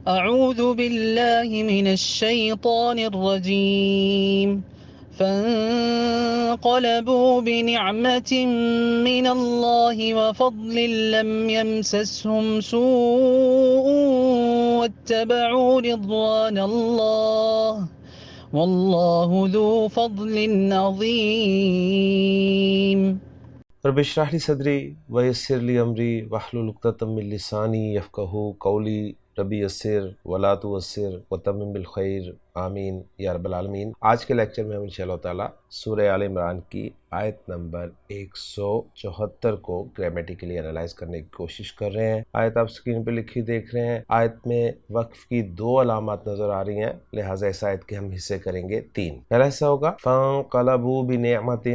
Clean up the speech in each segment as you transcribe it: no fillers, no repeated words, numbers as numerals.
أعوذ بالله من الشيطان الرجيم فانقلبوا بنعمة من الله وفضل لم يمسسهم سوء واتبعوا رضوان الله والله ذو فضل عظيم. رب اشرح لي صدري ويسر لي امري واحلل عقدة من لساني يفقهوا قولي رب یسر ولا تعسر وتمم بالخیر آمین یا رب العالمین۔ آج کے لیکچر میں ہم انشاءاللہ تعالیٰ سورہ آل عمران کی آیت نمبر 174 کو گرامیٹیکلی انالائز کرنے کی کوشش کر رہے ہیں۔ آیت آپ سکرین پہ لکھی دیکھ رہے ہیں۔ آیت میں وقف کی 2 علامات نظر آ رہی ہیں، لہٰذا اس آیت کے ہم حصے کریں گے 3۔ پہلا حصہ ہوگا فانقلبوا بنعمت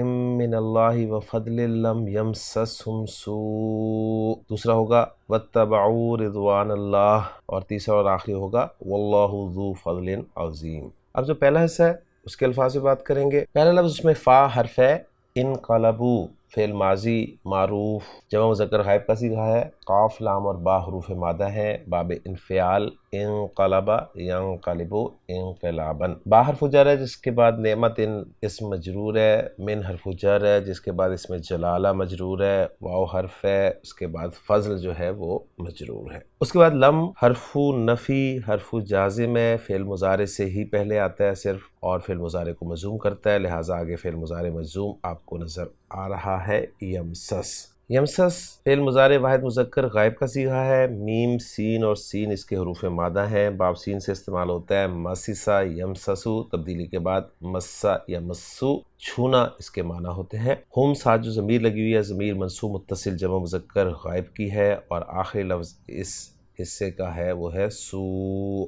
من اللہ وفضل لم یمسسہم سوء، دوسرا ہوگا واتبعوا رضوان اللہ، اور تیسرا اور آخری ہوگا واللہ ذو فضل عظیم۔ اب جو پہلا حصہ ہے اس کے الفاظ سے بات کریں گے۔ پہلا لفظ اس میں فا حرف ہے، انقلبو فعل ماضی معروف جمع مذکر غائب کا صیغہ ہے، قاف لام اور با حروف مادہ ہیں، باب انفعال انقلبا ینقلبو انقلابا۔ با حرف جر ہے جس کے بعد نعمت اسم مجرور ہے، من حرف جر ہے جس کے بعد اس میں جلالہ مجرور ہے، واو حرف ہے، اس کے بعد فضل جو ہے وہ مجرور ہے۔ اس کے بعد لم حرف نفی حرف جازم ہے، فعل مضارع سے ہی پہلے آتا ہے صرف، اور فعل مضارع کو مجزوم کرتا ہے، لہٰذا آگے فعل مضارع مجزوم آپ کو نظر آ رہا ہے یمسس۔ یمسس فعل مضارع واحد مذکر غائب کا صیغہ ہے، میم سین اور سین اس کے حروف مادہ ہیں، باب سین سے استعمال ہوتا ہے، مسسا یمسسو تبدیلی کے بعد مسا یمسو چھونا اس کے معنی ہوتے ہیں۔ ہم ساتھ جو ضمیر لگی ہوئی ہے ضمیر منصوب متصل جمع مذکر غائب کی ہے، اور آخری لفظ اس حصے کا ہے وہ ہے سو،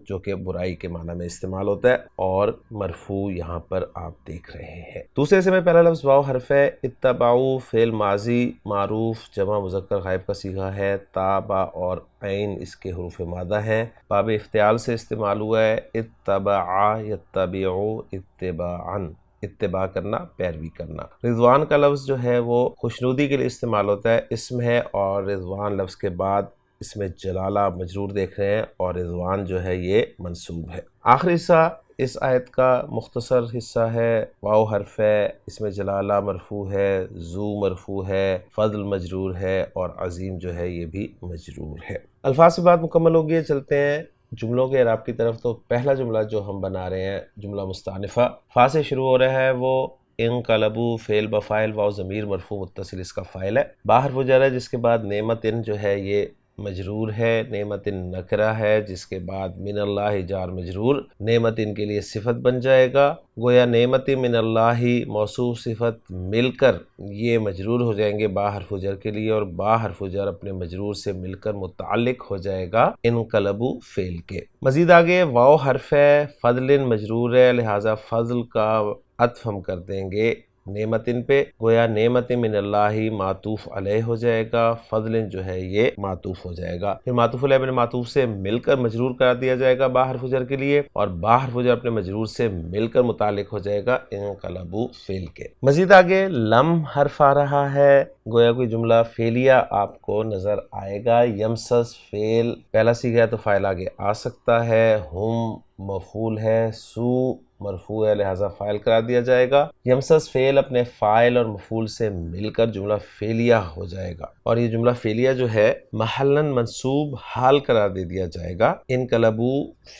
جو کہ برائی کے معنی میں استعمال ہوتا ہے، اور مرفوع یہاں پر آپ دیکھ رہے ہیں۔ دوسرے حصے میں پہلا لفظ واو حرف ہے، اتبعو فعل ماضی معروف جمع مذکر غائب کا صیغہ ہے، تا با اور عین اس کے حروف مادہ ہیں، باب افتعال سے استعمال ہوا ہے، اتبعا یتبعو اتباعا، اتباع کرنا پیروی کرنا۔ رضوان کا لفظ جو ہے وہ خوشنودی کے لیے استعمال ہوتا ہے، اسم ہے، اور رضوان لفظ کے بعد اس میں جلالہ مجرور دیکھ رہے ہیں، اور رضوان جو ہے یہ منصوب ہے۔ آخری حصہ اس آیت کا مختصر حصہ ہے، واو حرف ہے، اس میں جلالہ مرفوع ہے، ذو مرفوع ہے، فضل مجرور ہے، اور عظیم جو ہے یہ بھی مجرور ہے۔ الفاظ سے بات مکمل ہوگی، چلتے ہیں جملوں کے اعراب کی طرف۔ تو پہلا جملہ جو ہم بنا رہے ہیں جملہ مستانفہ، فا سے شروع ہو رہا ہے، وہ انقلبو فعل بفاعل واو ضمیر مرفوع متصل اس کا فاعل ہے، با حرف جر ہے جس کے بعد نعمت جو ہے یہ مجرور ہے، نعمت نکرہ ہے جس کے بعد من اللہ جار مجرور نعمت کے لیے صفت بن جائے گا، گویا نعمت من اللہ موصوف صفت مل کر یہ مجرور ہو جائیں گے با حرف جر کے لیے، اور با حرف جر اپنے مجرور سے مل کر متعلق ہو جائے گا انقلبو فعل کے۔ مزید آگے واو حرف ہے، فضل مجرور ہے، لہٰذا فضل کا عطف ہم کر دیں گے نعمت پہ، گویا نعمت من اللہ معطوف علیہ ہو جائے گا، فضل جو ہے یہ معطوف ہو جائے گا، پھر معطوف علیہ اپنے معطوف سے مل کر مجرور کرا دیا جائے گا با حرف جر کے لیے، اور با حرف جر اپنے مجرور سے مل کر متعلق ہو جائے گا انقلبو فعل کے۔ مزید آگے لم حرف آ رہا ہے، گویا کوئی جملہ فعلیہ آپ کو نظر آئے گا، یمسس فعل پہلا صیغہ ہے تو فاعل آگے آ سکتا ہے، ہم مفعول ہے، سو مرفوع ہے لہٰذا فاعل قرار دیا جائے گا، یمسس فعل اپنے فاعل اور مفعول سے مل کر جملہ فعلیہ ہو جائے گا، اور یہ جملہ فعلیہ جو ہے محلاً منصوب حال قرار دے دیا جائے گا انقلبو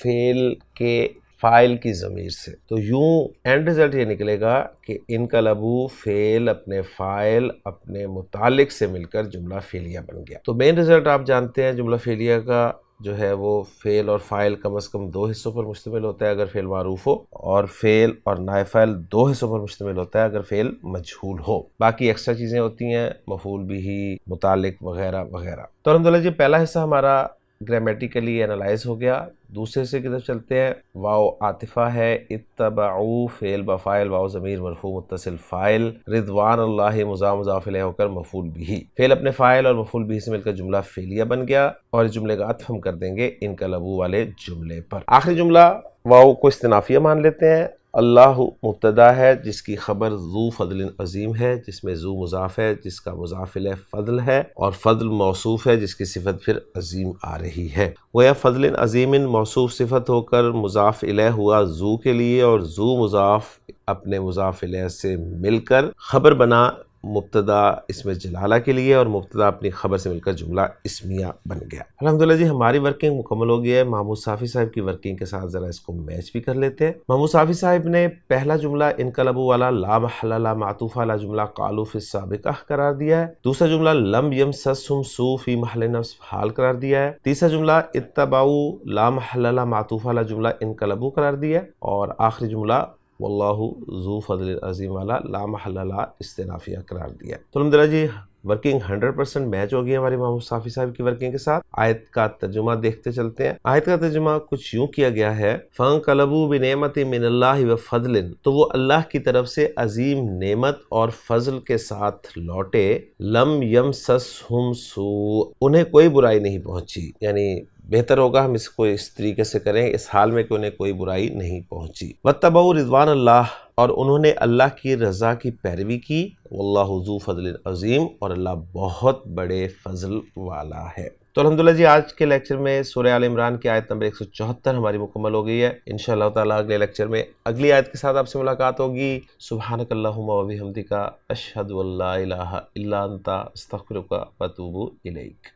فعل کے فاعل کی ضمیر سے۔ تو یوں اینڈ رزلٹ یہ نکلے گا کہ انقلبو فعل اپنے فاعل اپنے متعلق سے مل کر جملہ فعلیہ بن گیا۔ تو مین رزلٹ آپ جانتے ہیں جملہ فعلیہ کا جو ہے وہ فعل اور فاعل کم از کم 2 حصوں پر مشتمل ہوتا ہے اگر فعل معروف ہو، اور فعل اور نائب فاعل 2 حصوں پر مشتمل ہوتا ہے اگر فعل مجہول ہو، باقی ایکسٹرا چیزیں ہوتی ہیں مفعول بھی، متعلق وغیرہ وغیرہ۔ تو الحمدللہ جی پہلا حصہ ہمارا گرامیٹیکلی انالائز ہو گیا۔ دوسرے حصے کی طرف چلتے ہیں، واو عاطفہ ہے، اتبعو فعل بفاعل واو ضمیر مرفوع متصل فاعل، رضوان اللہ مضاف مضاف الیہ ہو کر مفعول بھی، فعل اپنے فاعل اور مفعول بھی سے مل کر جملہ فعلیہ بن گیا، اور اس جملے کا عطف ہم کر دیں گے انقلبو والے جملے پر۔ آخری جملہ واو کو استنافیہ مان لیتے ہیں، اللہ مبتدا ہے جس کی خبر ذو فضل عظیم ہے، جس میں ذو مضاف ہے جس کا مضاف الیہ فضل ہے، اور فضل موصوف ہے جس کی صفت پھر عظیم آ رہی ہے، گویا فضل عظیم موصوف صفت ہو کر مضاف الیہ ہوا ذو کے لیے، اور ذو مضاف اپنے مضاف الیہ سے مل کر خبر بنا مبتدا اسم جلالہ کے لیے، اور مبتدا اپنی خبر سے مل کر جملہ اسمیہ بن گیا۔ الحمدللہ جی ہماری ورکنگ مکمل ہو گئی ہے۔ محمود صافی صاحب کی ورکنگ کے ساتھ ذرا اس کو میچ بھی کر لیتے ہیں۔ محمود صافی صاحب نے پہلا جملہ انقلبوا والا لا محل لا معطوف والا جملہ قالوا فی السابقہ قرار دیا ہے۔ دوسرا جملہ لم یمسسہم سوء فی محل نصب حال قرار دیا ہے۔ تیسرا جملہ اتبعوا لا محل لا معطوف والا جملہ انقلبوا قرار دیا ہے، اور آخری جملہ واللہ ذو فضل عظیم والا لا محل لا استنافیہ قرار دیا ہے۔ تو الحمدللہ جی ورکنگ 100% میچ ہو گئی ہماری محمود صافی صاحب کی ورکنگ کے ساتھ۔ آیت کا ترجمہ دیکھتے چلتے ہیں۔ آیت کا ترجمہ کچھ یوں کیا گیا ہے، فَانْقَلَبُوا بِنِعْمَةٍ مِّنَ اللَّهِ وَفَضْلٍ، تو وہ اللہ کی طرف سے عظیم نعمت اور فضل کے ساتھ لوٹے، لَمْ يَمْسَسْهُمْ سُوءٌ، انہیں کوئی برائی نہیں پہنچی، یعنی بہتر ہوگا ہم اس کو اس طریقے سے کریں، اس حال میں کہ انہیں کوئی برائی نہیں پہنچی۔ وَاتَّبَعُوا رِضْوَانَ اللَّهِ، اور انہوں نے اللہ کی رضا کی پیروی کی، واللہ ذو فضل عظیم، اور اللہ بہت بڑے فضل والا ہے۔ تو الحمدللہ جی آج کے لیکچر میں سورہ آل عمران کی آیت نمبر 174 ہماری مکمل ہو گئی ہے۔ انشاءاللہ تعالیٰ اگلے لیکچر میں اگلی آیت کے ساتھ آپ سے ملاقات ہوگی۔ سبحانک اللہم و بحمدک، اشہد ان لا الہ الا انت، استغفرک و اتوب الیک۔